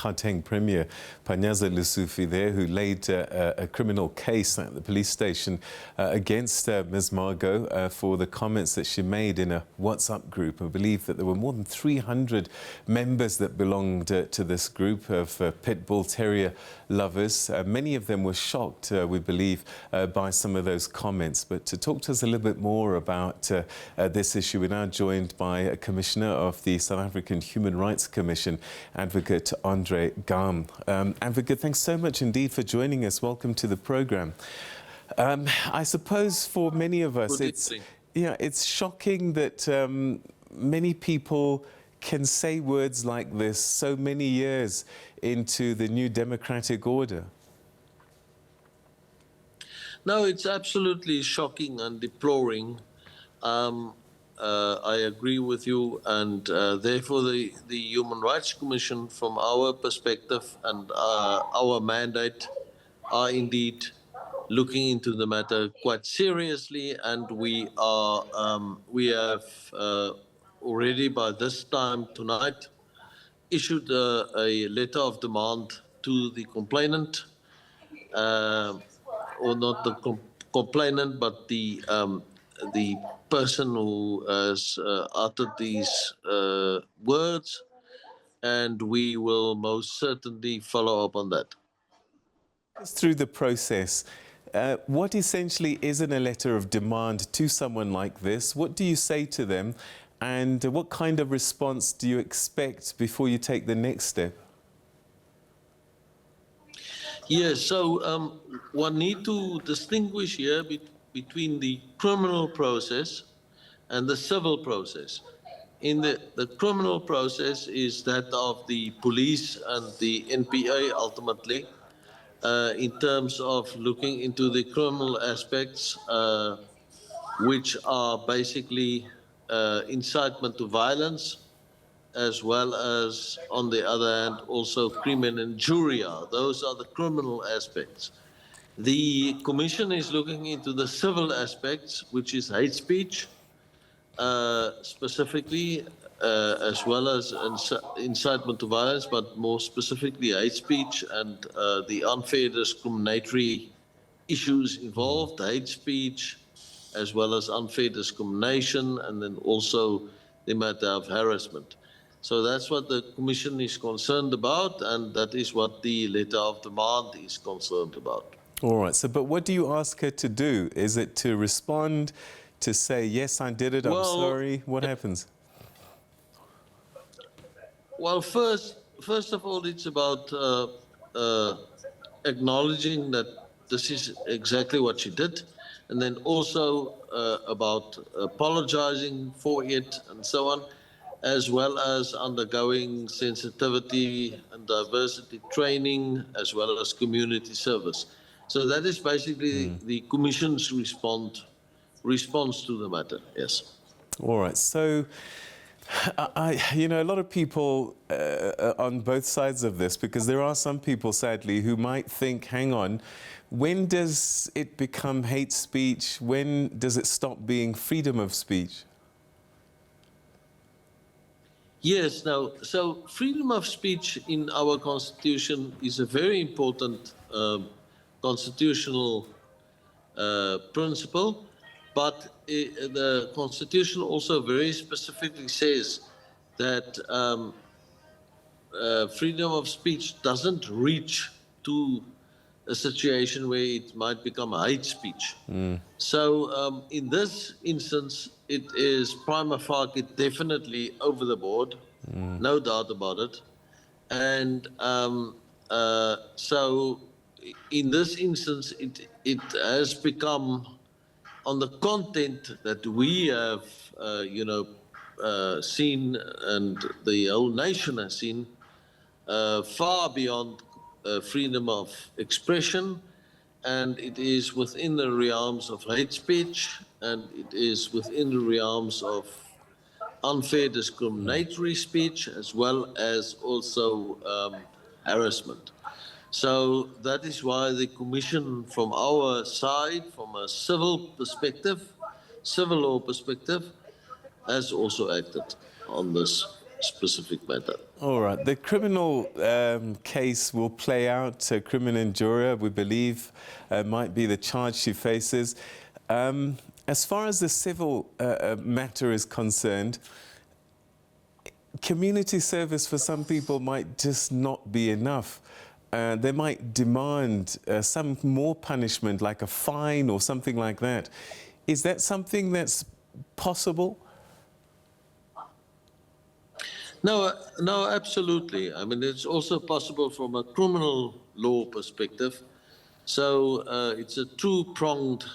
Gauteng Premier Panyaza Lesufi there, who laid a criminal case at the police station against Ms. Margot for the comments that she made in a WhatsApp group. I believe that there were more than 300 members that belonged to this group of pit bull terrier lovers. Many of them were shocked, we believe, by some of those comments. But to talk to us a little bit more about this issue, we're now joined by a Commissioner of the South African Human Rights Commission, Advocate Andre Gaum. Advocate, thanks so much indeed for joining us. Welcome to the programme. I suppose for many of us, it's shocking that many people can say words like this so many years into the new democratic order. No, it's absolutely shocking and deploring. I agree with you, and therefore the Human Rights Commission, from our perspective and our mandate, are indeed looking into the matter quite seriously, and we have already by this time tonight issued a letter of demand to the complainant, or not the complainant, but the person who has uttered these words, and we will most certainly follow up on that. Through the process, what essentially is in a letter of demand to someone like this? What do you say to them, and what kind of response do you expect before you take the next step? Yes, so one need to distinguish here between the criminal process and the civil process. In the criminal process is that of the police and the NPA ultimately, in terms of looking into the criminal aspects, which are basically incitement to violence, as well as, on the other hand, also crimen injuria. Those are the criminal aspects. The Commission is looking into the civil aspects, which is hate speech, specifically, as well as incitement to violence, but more specifically hate speech and the unfair discriminatory issues involved, hate speech, as well as unfair discrimination, and then also the matter of harassment. So that's what the Commission is concerned about, and that is what the letter of demand is concerned about. All right, so but what do you ask her to do? Is it to respond, to say, yes, I did it, I'm sorry? What happens? Well, first of all, it's about acknowledging that this is exactly what she did, and then also about apologizing for it and so on, as well as undergoing sensitivity and diversity training, as well as community service. So that is basically the Commission's response to the matter, yes. All right, so you know, a lot of people on both sides of this, because there are some people, sadly, who might think, hang on, when does it become hate speech? When does it stop being freedom of speech? Yes, now, so freedom of speech in our Constitution is a very important constitutional principle, but the Constitution also very specifically says that freedom of speech doesn't reach to a situation where it might become hate speech. So in this instance, it is prima facie definitely over the board, no doubt about it. And so in this instance, it has become, on the content that we have, seen, and the whole nation has seen, far beyond freedom of expression, and it is within the realms of hate speech, and it is within the realms of unfair discriminatory speech, as well as also harassment. So that is why the Commission, from our side, from a civil perspective, civil law perspective, has also acted on this. specific matter. All right. The criminal case will play out. Criminal injuria, we believe, might be the charge she faces. As far as the civil matter is concerned, community service for some people might just not be enough. They might demand some more punishment, like a fine or something like that. Is that something that's possible? No, no, absolutely. I mean, it's also possible from a criminal law perspective. So it's a two-pronged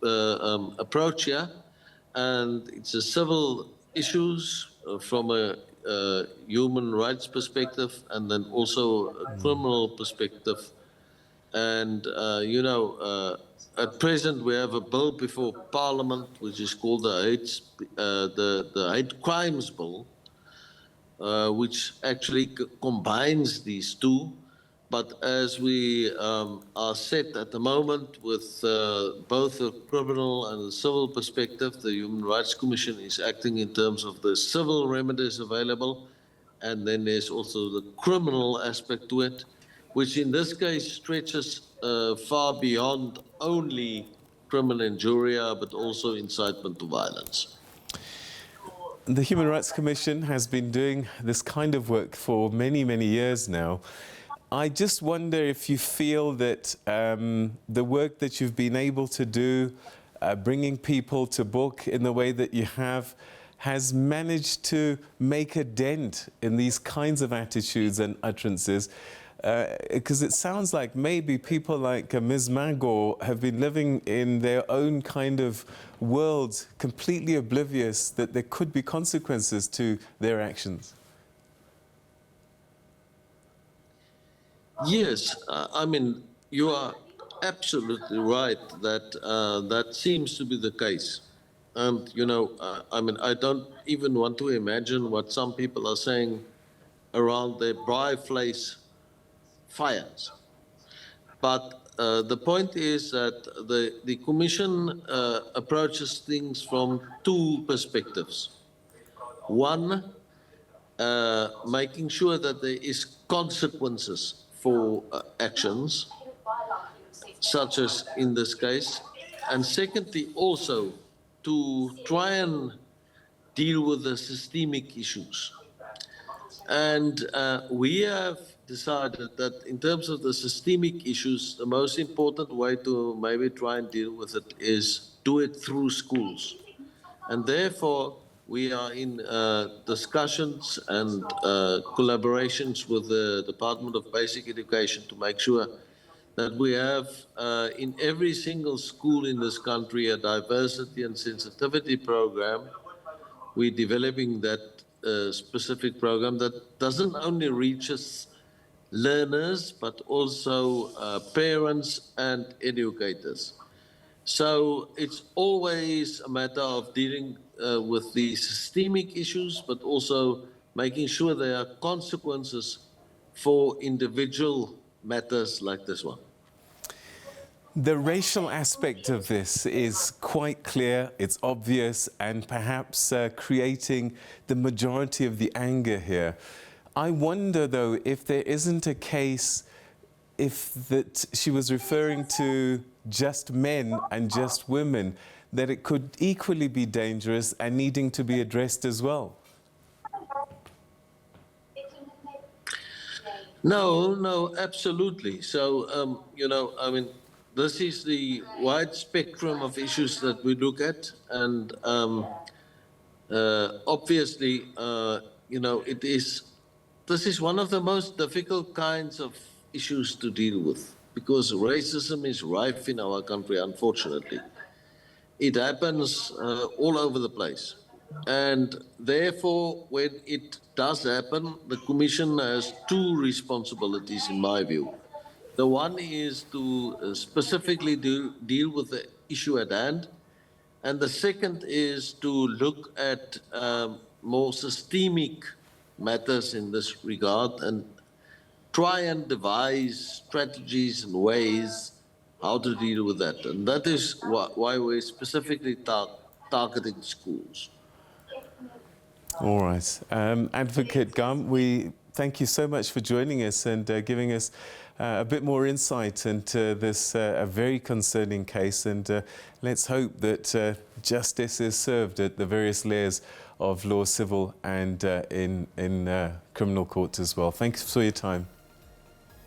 approach here, and it's a civil issues from a human rights perspective, and then also a criminal perspective. And at present we have a bill before Parliament, which is called the Hate Crimes Bill, which actually combines these two. But as we are set at the moment with both the criminal and the civil perspective, the Human Rights Commission is acting in terms of the civil remedies available, and then there's also the criminal aspect to it, which in this case stretches far beyond only criminal injuria, but also incitement to violence. The Human Rights Commission has been doing this kind of work for many, many years now. I just wonder if you feel that the work that you've been able to do, bringing people to book in the way that you have, has managed to make a dent in these kinds of attitudes and utterances. Because it sounds like maybe people like Ms. Magor have been living in their own kind of world, completely oblivious that there could be consequences to their actions. Yes, I mean, you are absolutely right that that seems to be the case. And, I mean, I don't even want to imagine what some people are saying around their braai vleis fires. But the point is that the Commission approaches things from two perspectives. One, making sure that there is consequences for actions, such as in this case. And secondly, also to try and deal with the systemic issues. And we have decided that in terms of the systemic issues, the most important way to maybe try and deal with it is do it through schools. And therefore, we are in discussions and collaborations with the Department of Basic Education to make sure that we have in every single school in this country a diversity and sensitivity program. We're developing that specific program that doesn't only reaches learners, but also parents and educators. So it's always a matter of dealing with the systemic issues, but also making sure there are consequences for individual matters like this one. The racial aspect of this is quite clear, it's obvious, and perhaps creating the majority of the anger here. I wonder, though, if there isn't a case that she was referring to just men and just women, that it could equally be dangerous and needing to be addressed as well. No, absolutely. So, I mean, this is the wide spectrum of issues that we look at, and obviously, this is one of the most difficult kinds of issues to deal with, because racism is rife in our country, unfortunately. It happens all over the place. And therefore, when it does happen, the Commission has two responsibilities, in my view. The one is to specifically deal with the issue at hand, and the second is to look at more systemic matters in this regard and try and devise strategies and ways how to deal with that. And that is why we're specifically targeting schools. All right. Advocate Gaum, we thank you so much for joining us and giving us a bit more insight into this a very concerning case, and let's hope that justice is served at the various layers of law, civil and in criminal courts as well. Thanks for your time.